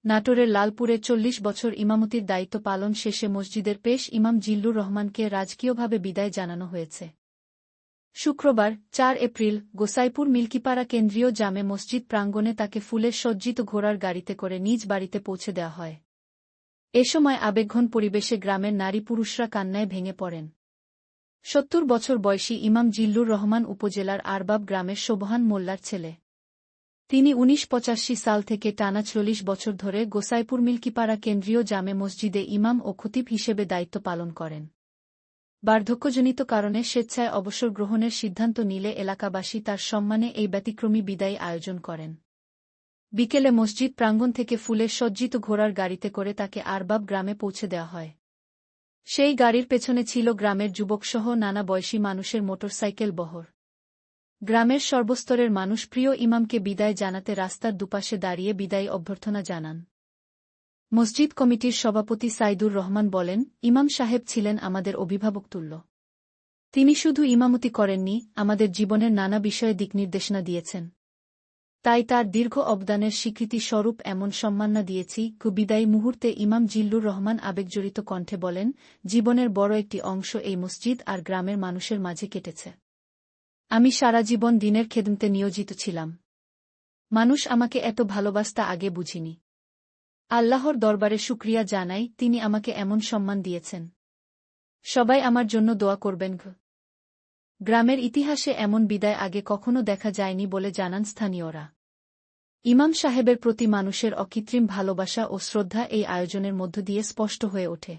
নাটোরের লালপুরে ৪০ বছর ইমামতির দায়িত্ব পালন শেষে মসজিদের পেশ ইমাম জিল্লুর রহমানকে রাজকীয়ভাবে বিদায় জানানো হয়েছে। শুক্রবার ৪ এপ্রিল গোসাইপুর মিল্কিপাড়া কেন্দ্রীয় জামে মসজিদ প্রাঙ্গণে তাকে ফুলের সজ্জিত ঘোড়ার গাড়িতে করে নিজ বাড়িতে পৌঁছে দেওয়া হয়। এ সময় আবেগঘন পরিবেশে গ্রামের নারী পুরুষরা কান্নায় ভেঙে পড়েন। ৭০ বছর বয়সী ইমাম জিল্লুর রহমান উপজেলার আরবাব গ্রামের সোবহান মোল্লার ছেলে। তিনি ১৯৮৫ সাল থেকে টানা ৪০ বছর ধরে গোসাইপুর মিল্কিপাড়া কেন্দ্রীয় জামে মসজিদে ইমাম ও খতিব হিসেবে দায়িত্ব পালন করেন। বার্ধক্যজনিত কারণে স্বেচ্ছায় অবসর গ্রহণের সিদ্ধান্ত নিলে এলাকাবাসী তার সম্মানে এই ব্যতিক্রমী বিদায় আয়োজন করেন। বিকেলে মসজিদ প্রাঙ্গণ থেকে ফুলের সজ্জিত ঘোড়ার গাড়িতে করে তাকে আরবাব গ্রামে পৌঁছে দেওয়া হয়। সেই গাড়ির পেছনে ছিল গ্রামের যুবকসহ নানা বয়সী মানুষের মোটরসাইকেল বহর। গ্রামের সর্বস্তরের মানুষ প্রিয় ইমামকে বিদায় জানাতে রাস্তার দুপাশে দাঁড়িয়ে বিদায়ী অভ্যর্থনা জানান। মসজিদ কমিটির সভাপতি সাইদুর রহমান বলেন, ইমাম সাহেব ছিলেন আমাদের অভিভাবকতুল্য। তিনি শুধু ইমামতি করেননি, আমাদের জীবনের নানা বিষয়ে দিকনির্দেশনা দিয়েছেন। তাই তার দীর্ঘ অবদানের স্বীকৃতি স্বরূপ এমন সম্মাননা দিয়েছি। বিদায়ী মুহূর্তে ইমাম জিল্লুর রহমান আবেগজড়িত কণ্ঠে বলেন, জীবনের বড় একটি অংশ এই মসজিদ আর গ্রামের মানুষের মাঝে কেটেছে। আমি সারা জীবন দিনের খেদমতে নিয়োজিত ছিলাম। মানুষ আমাকে এত ভালোবাসতা আগে বুঝিনি। আল্লাহর দরবারে শুকরিয়া জানাই, তিনি আমাকে এমন সম্মান দিয়েছেন। সবাই আমার জন্য দোয়া করবেন। গ্রামের ইতিহাসে এমন বিদায় আগে কখনো দেখা যায়নি বলে জানান স্থানীয়রা। ইমাম সাহেবের প্রতি মানুষের অকৃত্রিম ভালোবাসা ও শ্রদ্ধা এই আয়োজনের মধ্য দিয়ে স্পষ্ট হয়ে ওঠে।